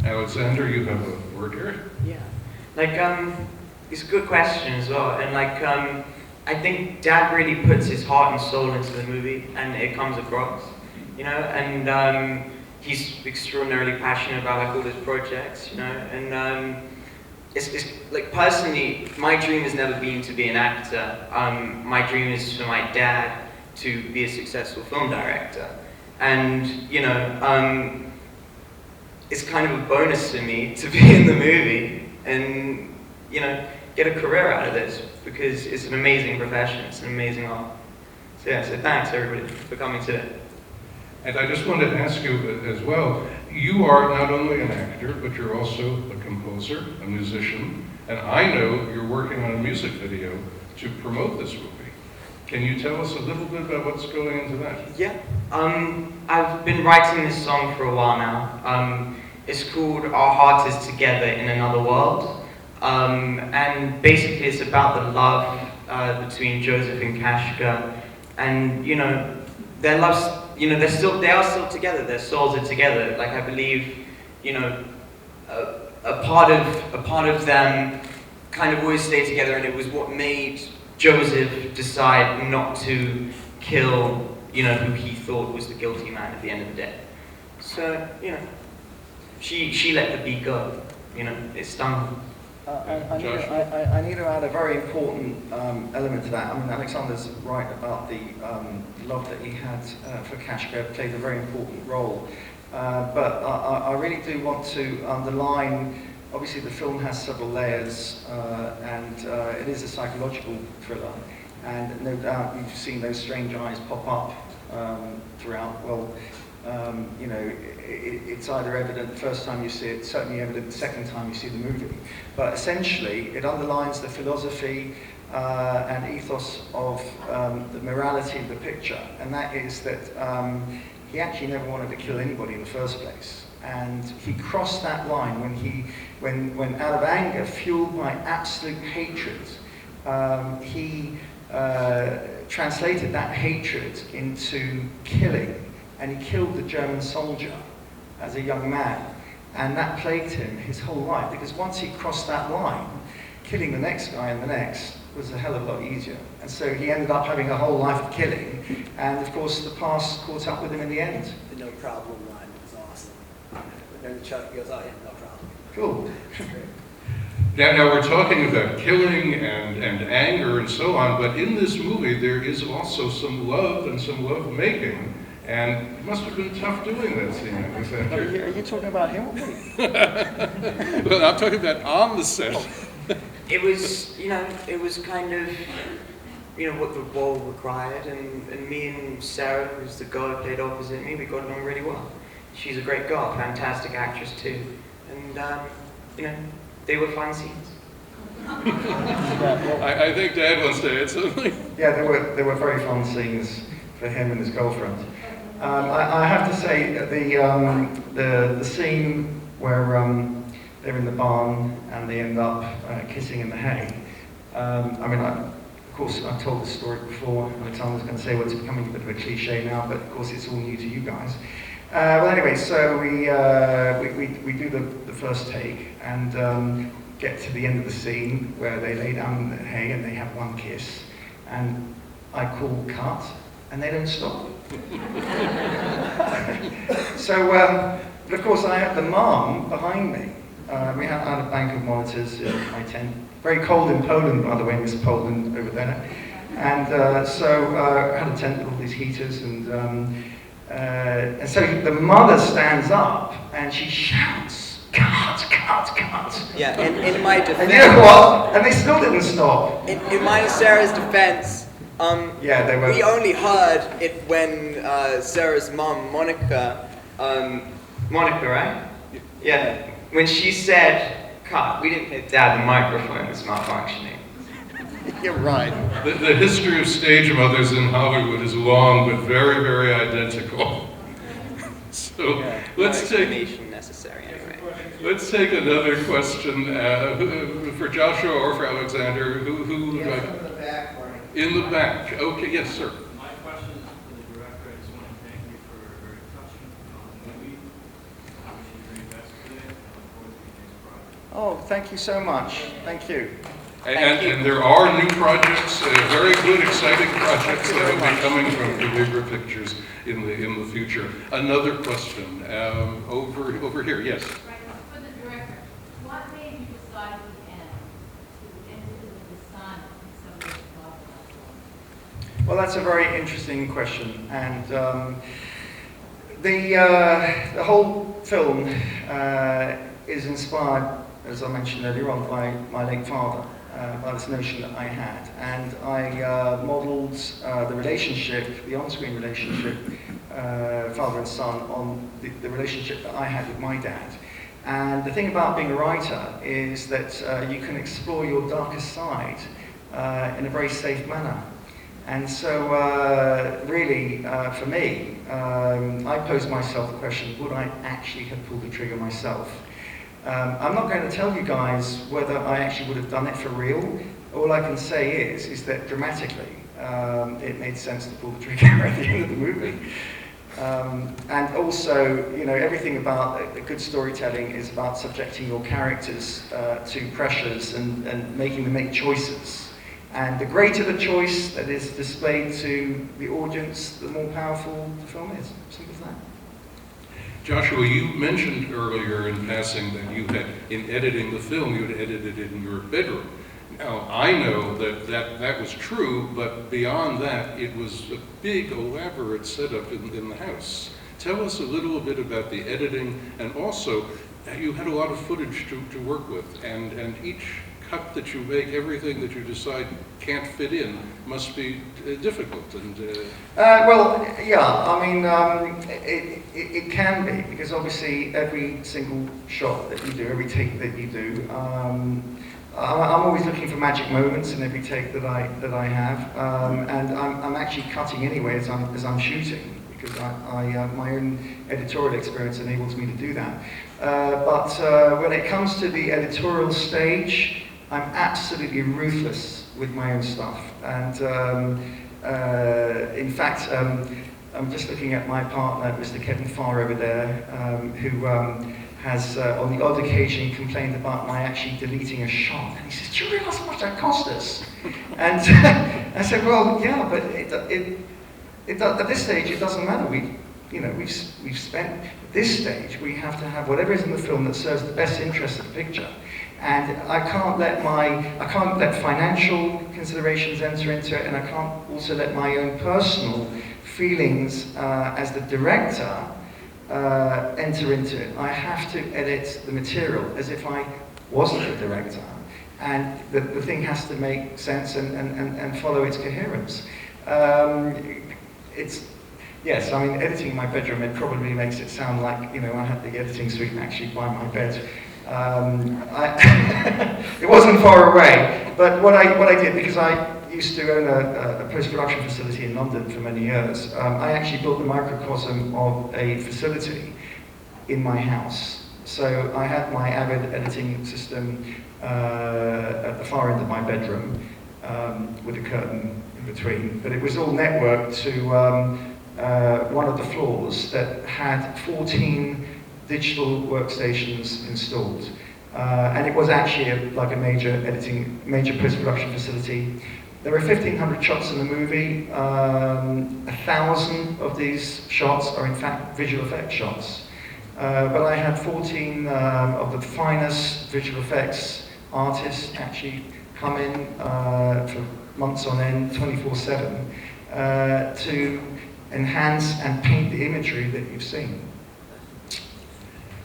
Alexander, you have a word here? Yeah. Like, it's a good question as well. And like, I think Dad really puts his heart and soul into the movie, and it comes across, you know, and he's extraordinarily passionate about like all his projects, you know, and it's like, personally, my dream has never been to be an actor. My dream is for my dad to be a successful film director. And, you know, it's kind of a bonus to me to be in the movie and, you know, get a career out of this, because it's an amazing profession, it's an amazing art. So yeah, so thanks everybody for coming today. And I just wanted to ask you as well, you are not only an actor, but you're also a composer, a musician, and I know you're working on a music video to promote this movie. Can you tell us a little bit about what's going into that? Yeah, I've been writing this song for a while now. It's called Our Heart Is Together in Another World. And basically it's about the love between Joseph and Kashka. And, you know, their love's, you know, they are still together, their souls are together. Like, I believe, you know, a part of them kind of always stayed together, and it was what made Joseph decide not to kill, you know, who he thought was the guilty man at the end of the day. So, you know, she let the bee go, you know, it stung her. I need to add a very important element to that. I mean, Alexander's right about the love that he had for Kashka, played a very important role. But I really do want to underline, obviously the film has several layers, and it is a psychological thriller. And no doubt you've seen those strange eyes pop up throughout. Well, you know, it's either evident the first time you see it, certainly evident the second time you see the movie. But essentially, it underlines the philosophy and ethos of the morality of the picture, and that is that he actually never wanted to kill anybody in the first place. And he crossed that line when out of anger, fueled by absolute hatred, he translated that hatred into killing. And he killed the German soldier as a young man. And that plagued him his whole life, because once he crossed that line, killing the next guy and the next was a hell of a lot easier. And so he ended up having a whole life of killing. And of course, the past caught up with him in the end. The no problem line was awesome. And then Chuck goes, oh yeah, no problem. Cool. Now we're talking about killing and anger and so on, but in this movie there is also some love and some love making. And it must have been tough doing that scene, Alexander. Are you talking about him or me? Well, I'm talking about on the set. It was, you know, it was kind of, you know, what the role required, and me and Sarah, who's the girl who played opposite me, we got along really well. She's a great girl, fantastic actress too, and you know, they were fun scenes. I think Dad wants to add something. Yeah, there were very fun scenes for him and his girlfriend. I have to say the scene where they're in the barn and they end up kissing in the hay. I mean, of course, I've told this story before. Alexander's going to say, well, it's becoming a bit of a cliche now, but of course, it's all new to you guys. Well, anyway, so we do the first take and get to the end of the scene where they lay down in the hay and they have one kiss, and I call cut, and they don't stop. So, but of course, I had the mom behind me. We had a bank of monitors in my tent. Very cold in Poland, by the way, Miss Poland over there. And so I had a tent with all these heaters, and so the mother stands up and she shouts, "Cut, cut, cut!" Yeah, and in my defense, and you know what? And they still didn't stop. In mine and Sarah's defense, yeah, they were. we only heard it when Sarah's mom, Monica, right? Yeah. When she said, "Cut," we didn't hear Dad, the microphone was malfunctioning. You're right. The history of stage mothers in Hollywood is long, but very, very identical. So Yeah, let's no take. explanation necessary anyway. Let's take another question for Joshua or for Alexander. Who? Yeah, from the back, Barney. In the back. Okay. Yes, sir. My question is for the director. I just want to thank you for a very touching movie. I wish you the very best with it. Oh, thank you so much. Thank you. And there are new projects, very good, exciting projects that will be coming from Calibra Pictures in the future. Another question, over here, yes. Right, for the director, what made you decide at the end to enter the design of some of those projects? Well, that's a very interesting question, and the whole film is inspired, as I mentioned earlier on, by my late father, by this notion that I had, and I modelled the relationship, the on-screen relationship, father and son, on the relationship that I had with my dad. And the thing about being a writer is that you can explore your darkest side in a very safe manner. And so, really, for me, I posed myself the question, would I actually have pulled the trigger myself? I'm not going to tell you guys whether I actually would have done it for real. All I can say is that dramatically, it made sense to pull the trigger at the end of the movie. And also, you know, everything about good storytelling is about subjecting your characters to pressures and making them make choices. And the greater the choice that is displayed to the audience, the more powerful the film is. Simple as that. Joshua, you mentioned earlier in passing that you had, in editing the film, you had edited it in your bedroom. Now, I know that was true, but beyond that, it was a big, elaborate setup in the house. Tell us a little bit about the editing, and also, you had a lot of footage to work with, and each cut that you make, everything that you decide can't fit in, must be difficult. And well, yeah, I mean, it can be, because obviously every single shot that you do, every take that you do, I'm always looking for magic moments in every take that I have, and I'm actually cutting anyway as I'm shooting, because my own editorial experience enables me to do that. But when it comes to the editorial stage, I'm absolutely ruthless with my own stuff, and in fact, I'm just looking at my partner, Mr. Kevin Farr over there, who has on the odd occasion complained about my actually deleting a shot, and he says, "Do you realise how much that cost us?" And I said, "Well, yeah, but at this stage it doesn't matter. We've spent at this stage. We have to have whatever is in the film that serves the best interest of the picture." And I can't let financial considerations enter into it, and I can't also let my own personal feelings as the director enter into it. I have to edit the material as if I wasn't the director, and the thing has to make sense and follow its coherence. Yes, I mean, editing in my bedroom, it probably makes it sound like, you know, I had the editing suite actually by my bed. It wasn't far away, but what I did, because I used to own a post-production facility in London for many years, I actually built the microcosm of a facility in my house. So I had my Avid editing system at the far end of my bedroom, with a curtain in between, but it was all networked to one of the floors that had 14 digital workstations installed. And it was actually like a major post-production facility. There were 1,500 shots in the movie. 1,000 of these shots are in fact visual effects shots. But I had 14 of the finest visual effects artists actually come in for months on end, 24/7, to enhance and paint the imagery that you've seen.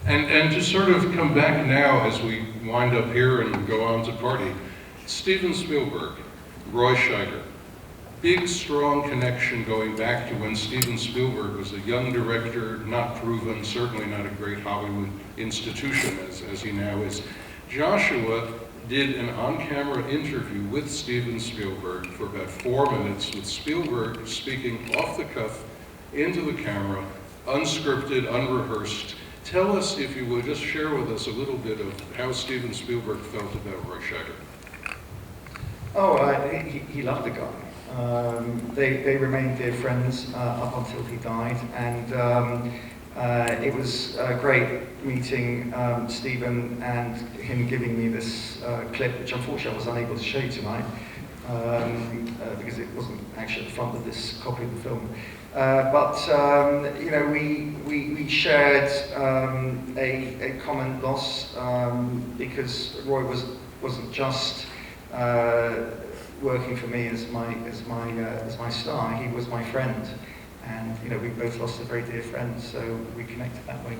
And to sort of come back now as we wind up here and go on to party, Steven Spielberg, Roy Scheider, big strong connection going back to when Steven Spielberg was a young director, not proven, certainly not a great Hollywood institution as he now is. Joshua did an on-camera interview with Steven Spielberg for about 4 minutes, with Spielberg speaking off the cuff into the camera, unscripted, unrehearsed. Tell us, if you would, just share with us a little bit of how Steven Spielberg felt about Roy Scheider. Oh, he loved the guy. They remained dear friends up until he died, and It was great meeting Stephen and him giving me this clip, which unfortunately I was unable to show you tonight, because it wasn't actually at the front of this copy of the film. You know, we shared a common loss, because Roy wasn't just working for me as my star. He was my friend, and you know, we both lost a very dear friend, so we connected that way.